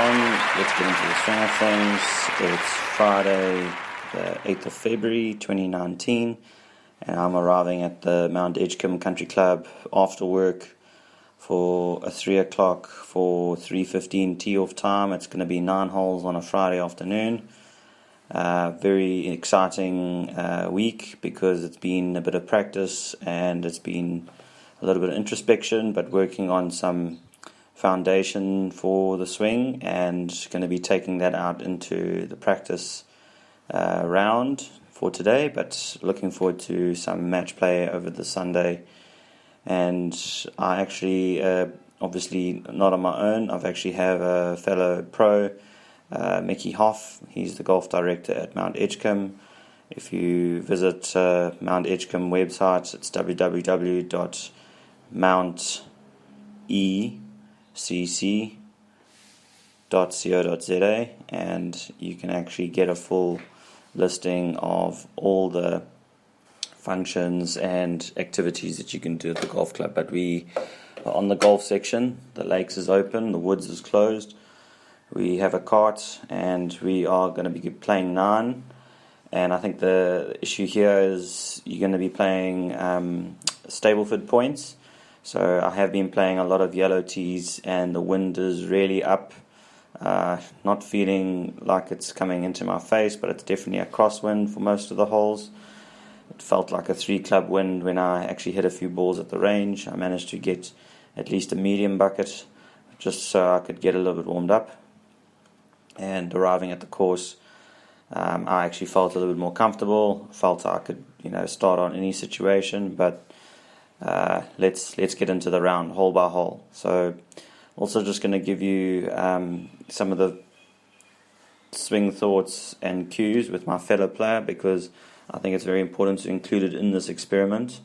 on. Let's get into the swing of things. It's Friday, the 8th of February 2019, and I'm arriving at the Mount Edgecombe Country Club after work for a 3 o'clock for 3:15 tee-off time. It's going to be 9 holes on a Friday afternoon. Very exciting week because it's been a bit of practice and it's been a little bit of introspection, but working on some foundation for the swing and going to be taking that out into the practice round for today, but looking forward to some match play over the Sunday. And I actually, obviously not on my own, I've actually have a fellow pro, Mickey Hoff. He's the golf director at Mount Edgecombe. If you visit Mount Edgecombe website, it's www.mountecc.co.za, and you can actually get a full listing of all the functions and activities that you can do at the golf club. But we are on the golf section. The lakes is open, the woods is closed. We have a cart and we are going to be playing 9. And I think the issue here is you're going to be playing Stableford points. So I have been playing a lot of yellow tees and the wind is really up. Not feeling like it's coming into my face, but it's definitely a crosswind for most of the holes. It felt like a 3-club wind when I actually hit a few balls at the range. I managed to get at least a medium bucket just so I could get a little bit warmed up. And arriving at the course, I actually felt a little bit more comfortable. Felt I could, start on any situation. But let's get into the round hole by hole. So, also just going to give you some of the swing thoughts and cues with my fellow player, because I think it's very important to include it in this experiment,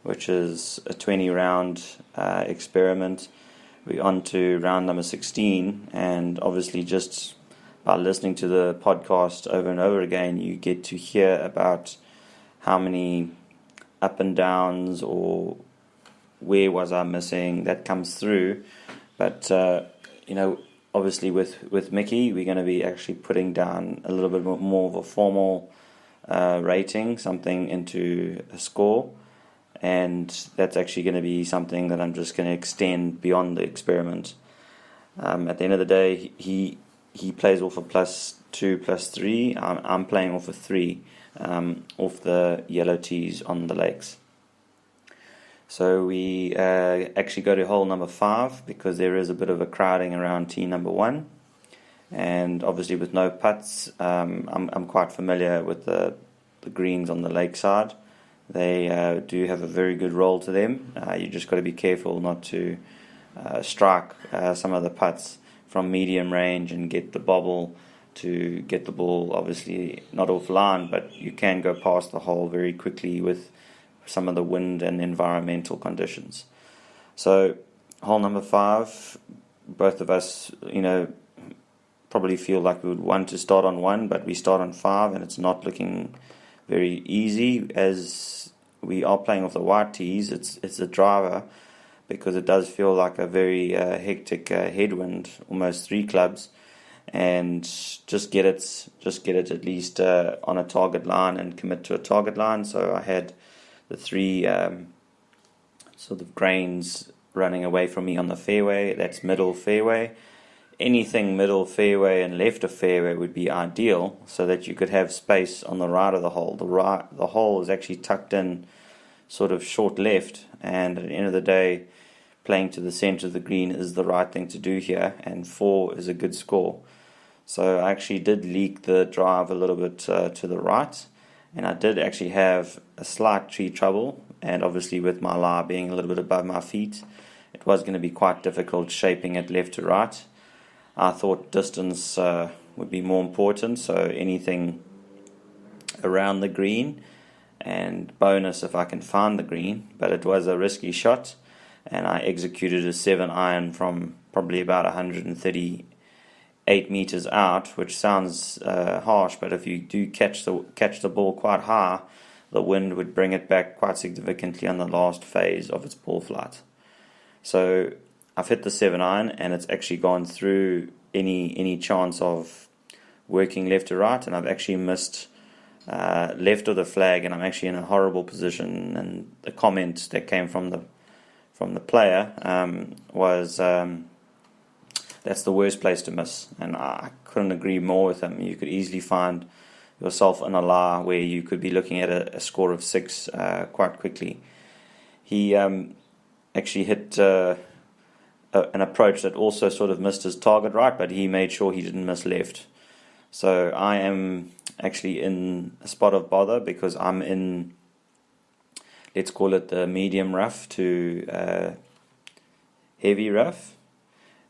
which is a 20-round experiment. We're on to round number 16, and obviously just by listening to the podcast over and over again, you get to hear about how many up and downs or where was I missing that comes through. But, obviously with Mickey, we're going to be actually putting down a little bit more of a formal rating, something into a score. And that's actually going to be something that I'm just going to extend beyond the experiment. At the end of the day, he plays off a +2, +3. I'm playing off a 3 off the yellow tees on the lakes. So we actually go to hole number 5 because there is a bit of a crowding around tee number 1. And obviously with no putts, I'm quite familiar with the greens on the lakeside. They do have a very good roll to them. You just got to be careful not to strike some of the putts from medium range and get the bobble to get the ball obviously not offline, but you can go past the hole very quickly with some of the wind and environmental conditions. So hole number 5, both of us, probably feel like we would want to start on 1, but we start on 5 and it's not looking very easy as we are playing off the white tees. It's a driver, because it does feel like a very hectic headwind, almost 3 clubs, and just get it at least on a target line and commit to a target line. So I had the 3 sort of grains running away from me on the fairway. That's middle fairway. Anything middle fairway and left of fairway would be ideal, so that you could have space on the right of the hole. The hole is actually tucked in sort of short left, and at the end of the day, playing to the center of the green is the right thing to do here, and 4 is a good score. So I actually did leak the drive a little bit to the right, and I did actually have a slight tree trouble, and obviously with my lie being a little bit above my feet, it was going to be quite difficult shaping it left to right. I thought distance would be more important, so anything around the green, and bonus if I can find the green, but it was a risky shot, and I executed a 7-iron from probably about 138 meters out, which sounds harsh, but if you do catch the ball quite high, the wind would bring it back quite significantly on the last phase of its ball flight. So I've hit the 7-iron, and it's actually gone through any chance of working left to right, and I've actually missed left of the flag, and I'm actually in a horrible position. And the comment that came from the player was that's the worst place to miss, and I couldn't agree more with him. You could easily find yourself in a lie where you could be looking at a score of 6 quite quickly. He actually hit an approach that also sort of missed his target right, but he made sure he didn't miss left. So I am actually in a spot of bother because I'm in, let's call it the medium rough to heavy rough,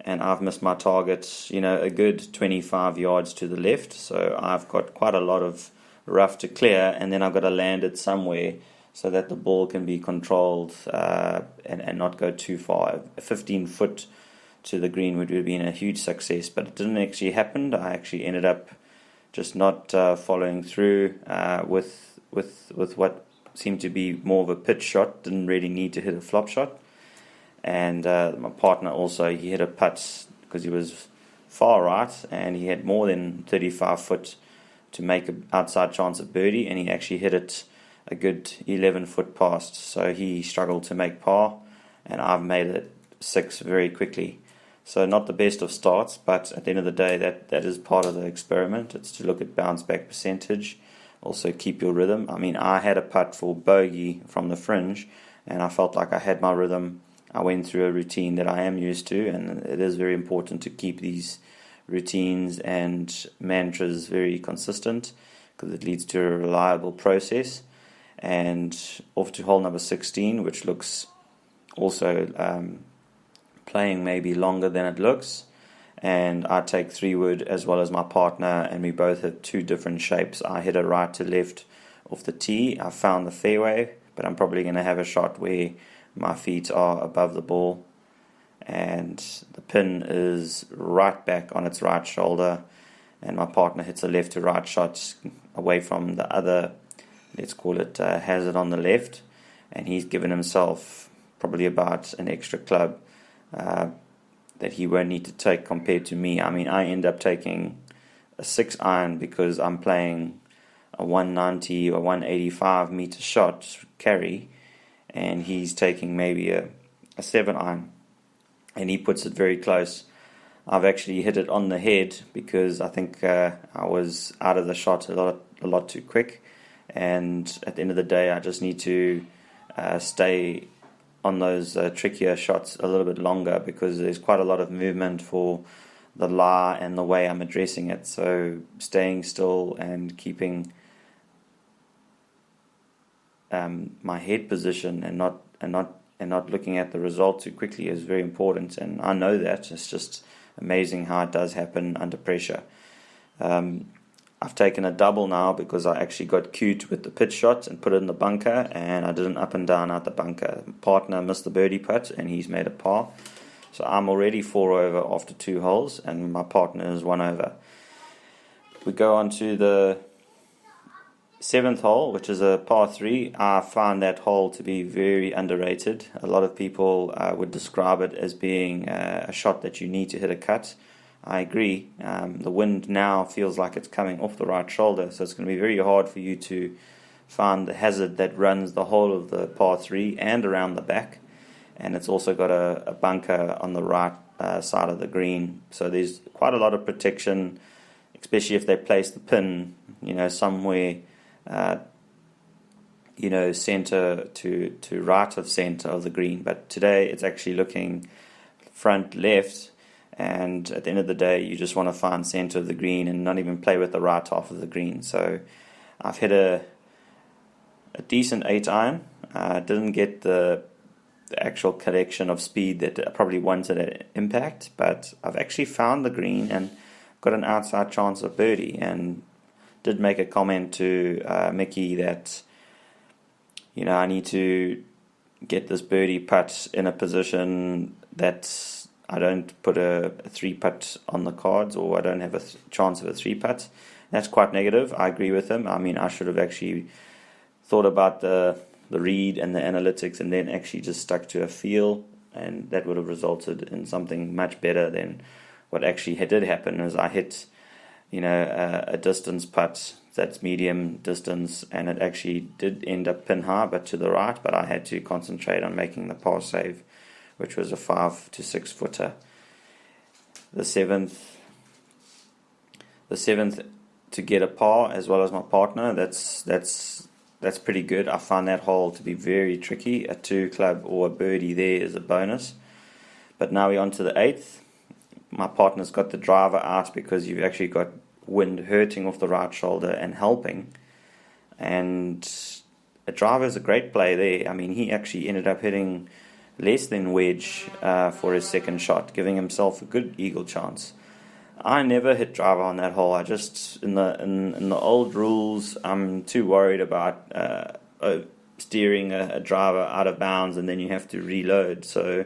and I've missed my target, a good 25 yards to the left. So I've got quite a lot of rough to clear, and then I've got to land it somewhere so that the ball can be controlled and not go too far. 15 foot to the green would have been a huge success, but it didn't actually happen. I actually ended up just not following through with what seemed to be more of a pitch shot. Didn't really need to hit a flop shot. And my partner also, he hit a putt because he was far right, and he had more than 35 foot to make an outside chance of birdie, and he actually hit it a good 11 foot past. So he struggled to make par, and I've made it 6 very quickly. So not the best of starts, but at the end of the day, that is part of the experiment. It's to look at bounce back percentage, also keep your rhythm. I mean, I had a putt for bogey from the fringe, and I felt like I had my rhythm. I went through a routine that I am used to, and it is very important to keep these routines and mantras very consistent because it leads to a reliable process. And off to hole number 16, which looks also playing maybe longer than it looks. And I take 3-wood as well as my partner, and we both have 2 different shapes. I hit a right to left off the tee. I found the fairway, but I'm probably going to have a shot where my feet are above the ball, and the pin is right back on its right shoulder, and my partner hits a left to right shot away from the other, let's call it hazard on the left, and he's given himself probably about an extra club that he won't need to take compared to me. I mean, I end up taking a 6-iron because I'm playing a 190 or 185 meter shot carry, and he's taking maybe a 7-iron, and he puts it very close. I've actually hit it on the head because I think I was out of the shot a lot too quick, and at the end of the day, I just need to stay on those trickier shots a little bit longer because there's quite a lot of movement for the lie and the way I'm addressing it. So staying still and keeping my head position and not looking at the result too quickly is very important, and I know that. It's just amazing how it does happen under pressure. I've taken a double now because I actually got cute with the pitch shot and put it in the bunker, and I did an up and down out the bunker. My partner missed the birdie putt, and he's made a par. So I'm already 4 over after 2 holes, and my partner is 1 over. We go on to the 7th hole, which is a par 3. I found that hole to be very underrated. A lot of people would describe it as being a shot that you need to hit a cut. I agree. The wind now feels like it's coming off the right shoulder, so it's going to be very hard for you to find the hazard that runs the whole of the par 3 and around the back. And it's also got a bunker on the right side of the green. So there's quite a lot of protection, especially if they place the pin, somewhere, center to right of center of the green. But today it's actually looking front left. And at the end of the day, you just want to find center of the green and not even play with the right half of the green. So I've hit a decent 8-iron. Didn't get the actual collection of speed that I probably wanted at impact, but I've actually found the green and got an outside chance of birdie, and did make a comment to Mickey that I need to get this birdie putt in a position that I don't put a 3-putt on the cards, or I don't have a chance of a 3-putt. That's quite negative. I agree with him. I mean, I should have actually thought about the read and the analytics, and then actually just stuck to a feel and that would have resulted in something much better than what actually did happen. Is I hit, a distance putt that's medium distance, and it actually did end up pin high, but to the right. But I had to concentrate on making the par save, which was a 5 to 6 footer. The seventh to get a par as well as my partner. That's pretty good. I found that hole to be very tricky. A 2 club or a birdie there is a bonus. But now we're on to the 8th. My partner's got the driver out because you've actually got wind hurting off the right shoulder and helping. And a driver is a great play there. I mean, he actually ended up hitting less than wedge for his second shot, giving himself a good eagle chance. I never hit driver on that hole. I just, in the old rules, I'm too worried about steering a driver out of bounds and then you have to reload. So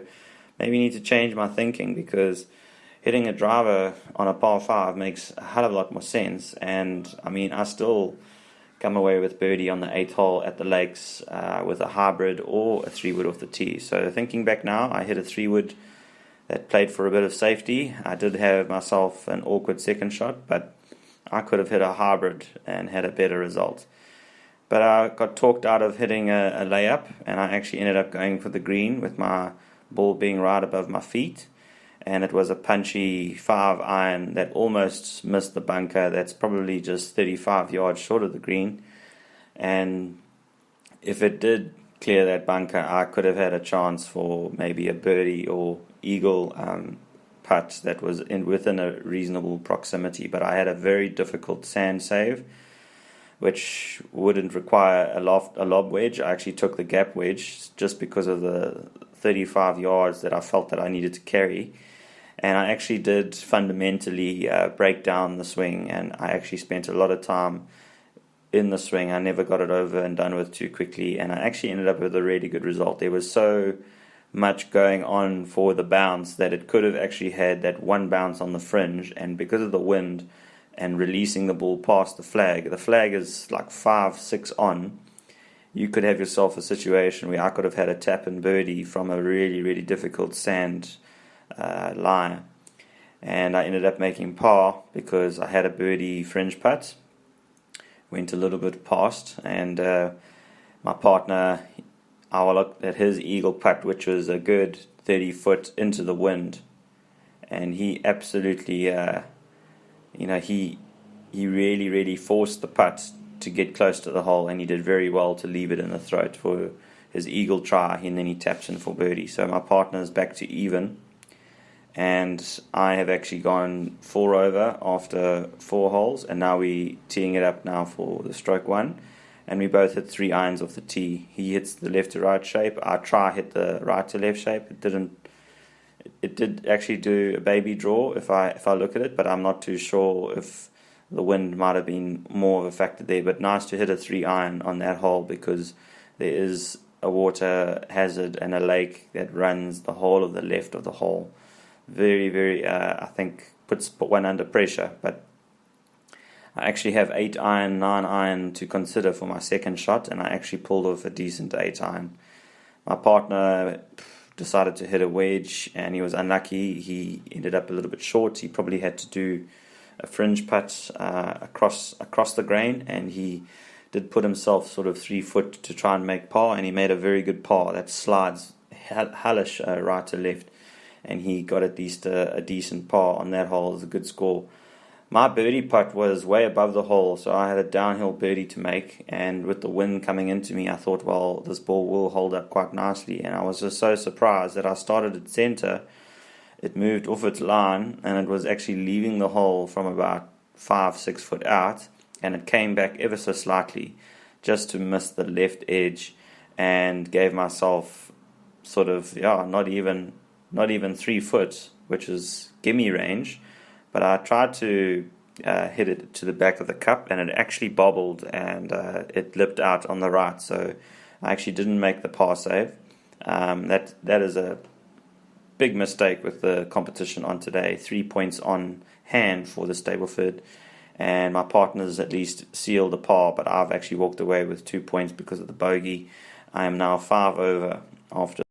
maybe I need to change my thinking, because hitting a driver on a par 5 makes a hell of a lot more sense. And I mean, I still come away with birdie on the 8th hole at the Lakes with a hybrid or a 3-wood off the tee. So thinking back now, I hit a 3-wood that played for a bit of safety. I did have myself an awkward second shot, but I could have hit a hybrid and had a better result. But I got talked out of hitting a layup, and I actually ended up going for the green with my ball being right above my feet. And it was a punchy 5-iron that almost missed the bunker. That's probably just 35 yards short of the green. And if it did clear that bunker, I could have had a chance for maybe a birdie or eagle putt that was within a reasonable proximity. But I had a very difficult sand save, which wouldn't require a lob wedge. I actually took the gap wedge just because of the 35 yards that I felt that I needed to carry. And I actually did fundamentally break down the swing, and I actually spent a lot of time in the swing. I never got it over and done with too quickly, and I actually ended up with a really good result. There was so much going on for the bounce that it could have actually had that one bounce on the fringe, and because of the wind and releasing the ball past the flag is like 5-6 on, you could have yourself a situation where I could have had a tap and birdie from a really, really difficult sand lie. And I ended up making par because I had a birdie fringe putt, went a little bit past, and my partner, I looked at his eagle putt, which was a good 30 foot into the wind, and he absolutely he really, really forced the putt to get close to the hole, and he did very well to leave it in the throat for his eagle try, and then he taps in for birdie. So my partner is back to even, and I have actually gone 4 over after 4 holes, and now we're teeing it up now for the stroke 1, and we both hit 3 irons off the tee. He hits the left to right shape. I hit the right to left shape. It did actually do a baby draw if I look at it, but I'm not too sure if the wind might have been more of a factor there. But nice to hit a 3 iron on that hole, because there is a water hazard and a lake that runs the whole of the left of the hole. Very, very, I think, puts one under pressure. But I actually have 8 iron, 9 iron to consider for my second shot, and I actually pulled off a decent 8 iron. My partner decided to hit a wedge, and he was unlucky. He ended up a little bit short. He probably had to do a fringe putt across the grain, and he did put himself sort of 3 foot to try and make par, and he made a very good par that slides hellish right to left, and he got at least a decent par on that hole. It was a good score. My birdie putt was way above the hole, so I had a downhill birdie to make, and with the wind coming into me, I thought, well, this ball will hold up quite nicely, and I was just so surprised that I started at center. It moved off its line, and it was actually leaving the hole from about 5-6 foot out, and it came back ever so slightly just to miss the left edge, and gave myself sort of not even 3 foot, which is gimme range. But I tried to hit it to the back of the cup, and it actually bobbled, and it lipped out on the right. So I actually didn't make the par save. That is a big mistake with the competition on today. 3 points on hand for the Stableford, and my partners at least sealed the par, but I've actually walked away with 2 points because of the bogey. I am now 5 over after